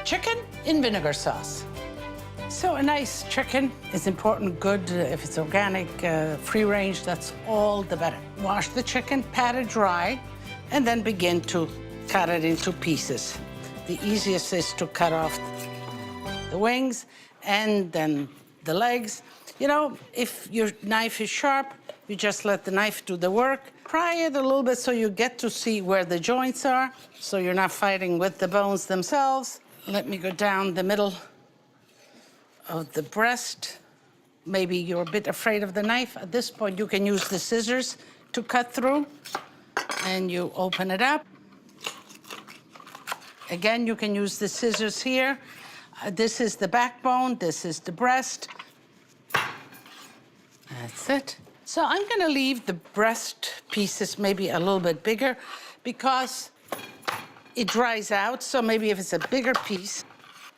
chicken in vinegar sauce. So a nice chicken is important, good if it's organic, free range, that's all the better. Wash the chicken, pat it dry, and then begin to cut it into pieces. The easiest is to cut off the wings and then the legs. You know, if your knife is sharp, you just let the knife do the work. Pry it a little bit so you get to see where the joints are, so you're not fighting with the bones themselves. Let me go down the middle of the breast. Maybe you're a bit afraid of the knife. At this point, you can use the scissors to cut through, and you open it up. Again, you can use the scissors here. This is the backbone, this is the breast. That's it. So I'm gonna leave the breast pieces maybe a little bit bigger because it dries out, so maybe if it's a bigger piece,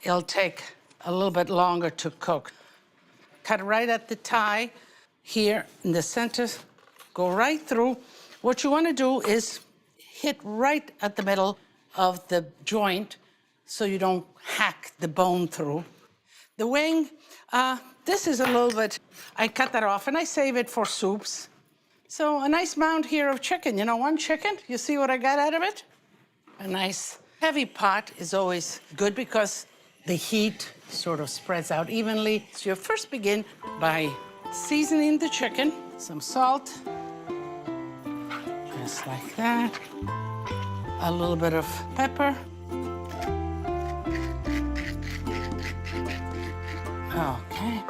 it'll take a little bit longer to cook. Cut right at the thigh here in the center, go right through. What you wanna do is hit right at the middle of the joint so you don't hack the bone through. The wing, this is a little bit, I cut that off and I save it for soups. So a nice mound here of chicken, you know, one chicken, you see what I got out of it? A nice heavy pot is always good because the heat sort of spreads out evenly. So you first begin by seasoning the chicken, some salt, just like that. A little bit of pepper. Okay.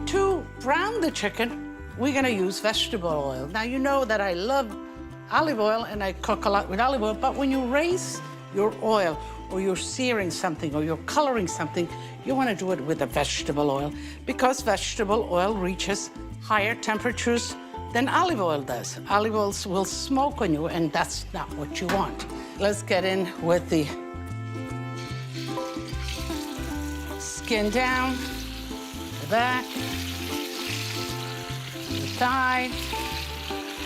To brown the chicken, we're gonna use vegetable oil. Now, you know that I love olive oil and I cook a lot with olive oil, but when you raise your oil or you're searing something or you're coloring something, you wanna do it with a vegetable oil because vegetable oil reaches higher temperatures than olive oil does. Olive oils will smoke on you, and that's not what you want. Let's get in with the skin down, the back, the thigh.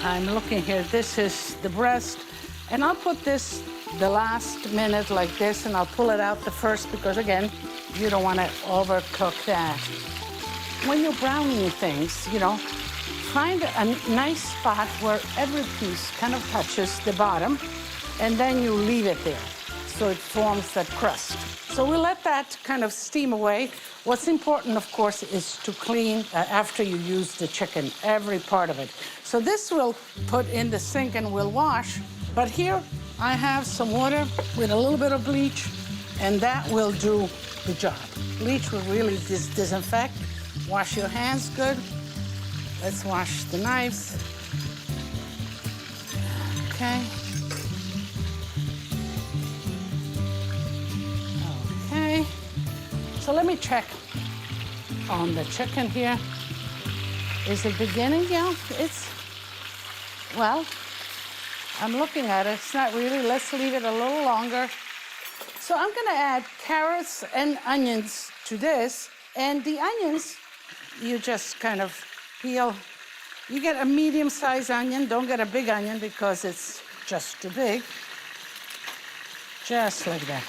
I'm looking here, this is the breast, and I'll put this the last minute like this, and I'll pull it out the first because, again, you don't want to overcook that. When you're browning things, you know, find a nice spot where every piece kind of touches the bottom, and then you leave it there so it forms that crust. So we'll let that kind of steam away. What's important, of course, is to clean after you use the chicken, every part of it. So this we'll put in the sink and we'll wash, but here I have some water with a little bit of bleach, and that will do the job. Bleach will really disinfect. Wash your hands good. Let's wash the knives. Okay. Okay. So let me check on the chicken here. Is it beginning? Yeah, it's, well, I'm looking at it. It's not really. Let's leave it a little longer. So I'm gonna add carrots and onions to this. And the onions, you just kind of peel. You get a medium-sized onion. Don't get a big onion because it's just too big. Just like that.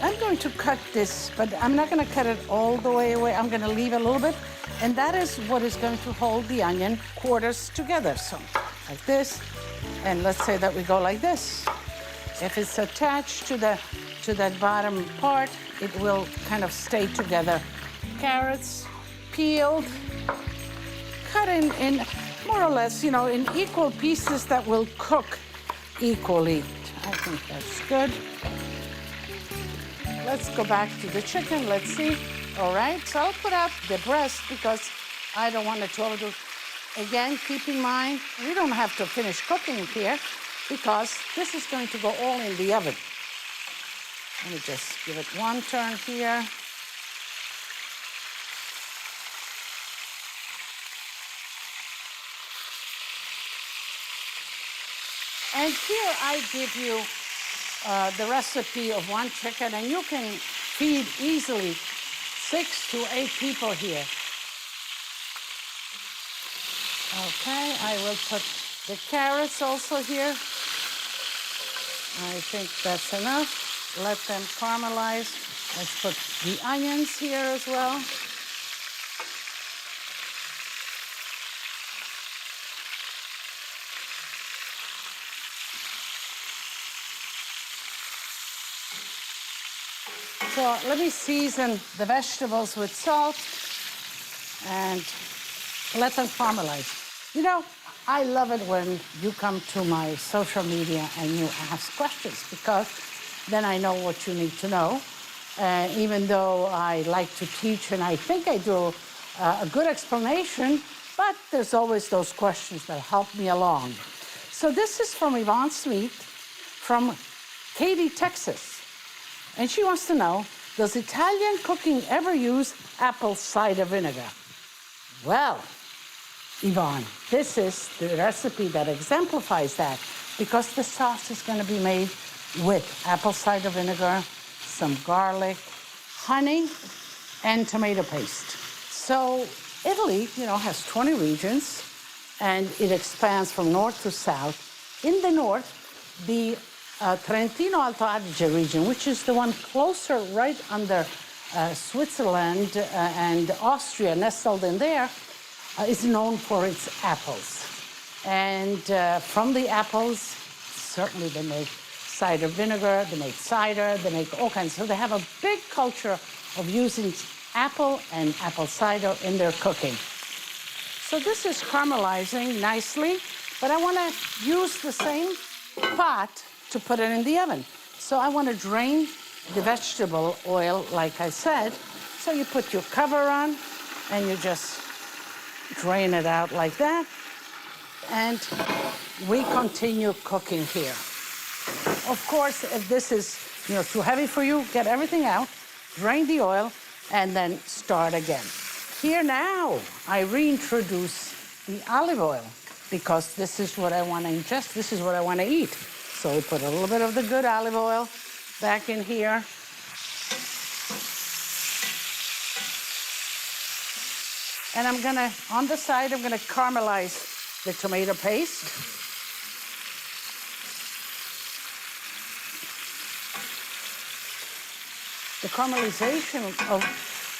I'm going to cut this, but I'm not gonna cut it all the way away. I'm gonna leave a little bit, and that is what is going to hold the onion quarters together. So, like this, and let's say that we go like this. If it's attached to that bottom part, it will kind of stay together. Carrots, peeled, cut in more or less, you know, in equal pieces that will cook equally. I think that's good. Let's go back to the chicken, let's see. All right, so I'll put out the breast because I don't want it to overdo. Again, keep in mind, we don't have to finish cooking here because this is going to go all in the oven. Let me just give it one turn here. And here I give you the recipe of one chicken, and you can feed easily 6 to 8 people here. Okay, I will put the carrots also here. I think that's enough. Let them caramelize. Let's put the onions here as well. So let me season the vegetables with salt and let them caramelize. You know, I love it when you come to my social media and you ask questions, because then I know what you need to know. Even though I like to teach and I think I do a good explanation, but there's always those questions that help me along. So this is from Yvonne Sweet from Katy, Texas. And she wants to know, does Italian cooking ever use apple cider vinegar? Well, Yvonne, this is the recipe that exemplifies that, because the sauce is going to be made with apple cider vinegar, some garlic, honey, and tomato paste. So Italy, you know, has 20 regions, and it expands from north to south. In the north, the Trentino Alto Adige region, which is the one closer right under Switzerland and Austria, nestled in there, is known for its apples. And from the apples, certainly they make cider vinegar, they make cider, they make all kinds. So they have a big culture of using apple and apple cider in their cooking. So this is caramelizing nicely, but I want to use the same pot to put it in the oven. So I want to drain the vegetable oil, like I said. So you put your cover on and you just drain it out like that. And we continue cooking here. Of course, if this is, you know, too heavy for you, get everything out, drain the oil, and then start again. Here now, I reintroduce the olive oil, because this is what I want to ingest, this is what I want to eat. So we put a little bit of the good olive oil back in here. And I'm gonna, on the side, I'm gonna caramelize the tomato paste. The caramelization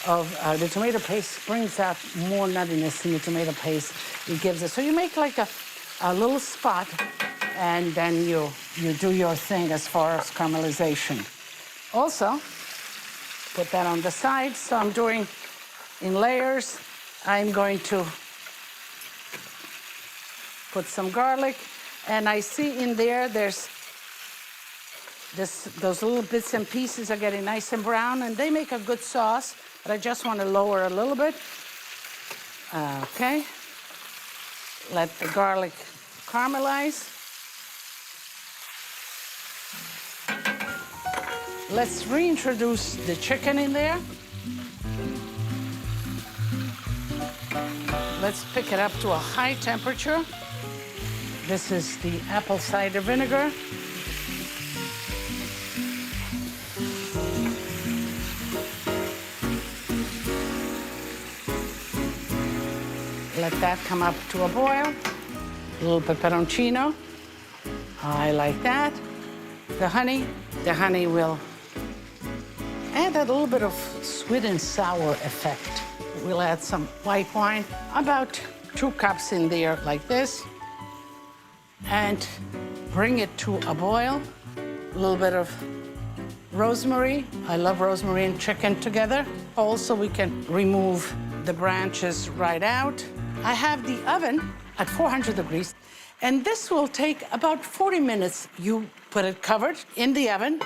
of the tomato paste brings out more nuttiness in the tomato paste. It gives it, so you make like a little spot, and then you do your thing as far as caramelization. Also, put that on the side. So I'm doing in layers. I'm going to put some garlic, and I see in there, there's those little bits and pieces are getting nice and brown, and they make a good sauce, but I just want to lower a little bit. Okay. Let the garlic caramelize. Let's reintroduce the chicken in there. Let's pick it up to a high temperature. This is the apple cider vinegar. Let that come up to a boil. A little peperoncino. I like that. The honey will add a little bit of sweet and sour effect. We'll add some white wine, about 2 cups in there like this, and bring it to a boil. A little bit of rosemary. I love rosemary and chicken together. Also, we can remove the branches right out. I have the oven at 400 degrees, and this will take about 40 minutes. You put it covered in the oven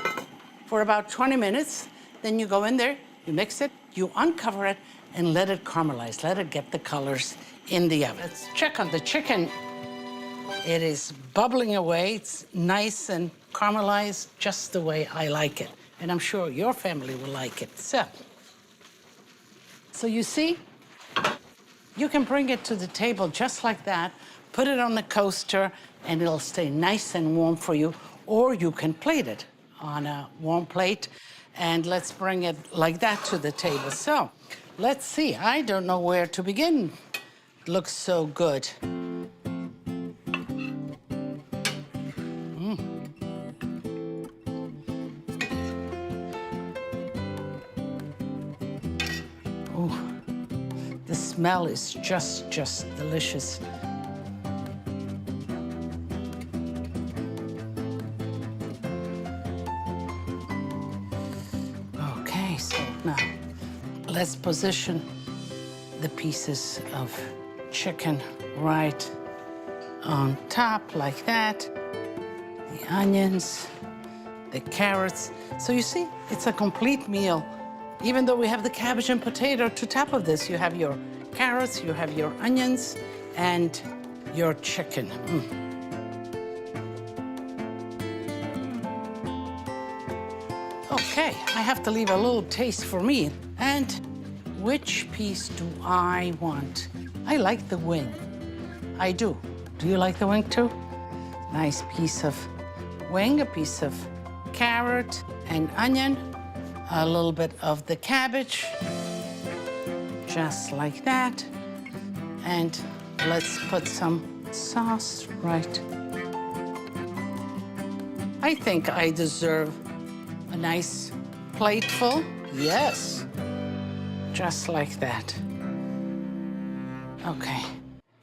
for about 20 minutes. Then you go in there, you mix it, you uncover it, and let it caramelize. Let it get the colors in the oven. Let's check on the chicken. It is bubbling away. It's nice and caramelized, just the way I like it. And I'm sure your family will like it. So you see, you can bring it to the table just like that, put it on the coaster, and it'll stay nice and warm for you. Or you can plate it on a warm plate, and let's bring it like that to the table. So let's see. I don't know where to begin. It looks so good. smell is just delicious. Okay, so now let's position the pieces of chicken right on top like that. The onions, the carrots. So you see, it's a complete meal. Even though we have the cabbage and potato to top of this, you have your carrots, you have your onions, and your chicken. Okay, I have to leave a little taste for me. And which piece do I want? I like the wing. I do. Do you like the wing too? Nice piece of wing, a piece of carrot and onion, a little bit of the cabbage, just like that. And let's put some sauce right. I think I deserve a nice plateful. Yes, just like that. Okay.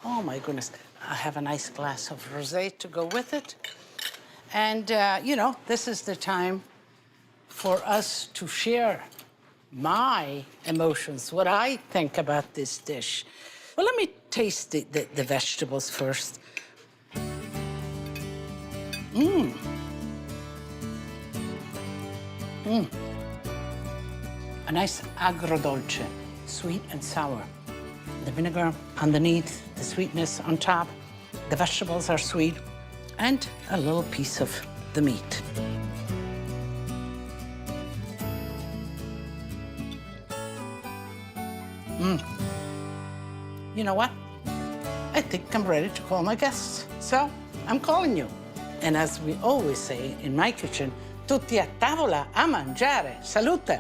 Oh my goodness, I have a nice glass of rosé to go with it. And, you know, this is the time for us to share my emotions, what I think about this dish. Well, let me taste the vegetables first. A nice agrodolce, sweet and sour. The vinegar underneath, the sweetness on top. The vegetables are sweet, and a little piece of the meat. You know what? I think I'm ready to call my guests. So I'm calling you. And as we always say in my kitchen, tutti a tavola a mangiare. Salute!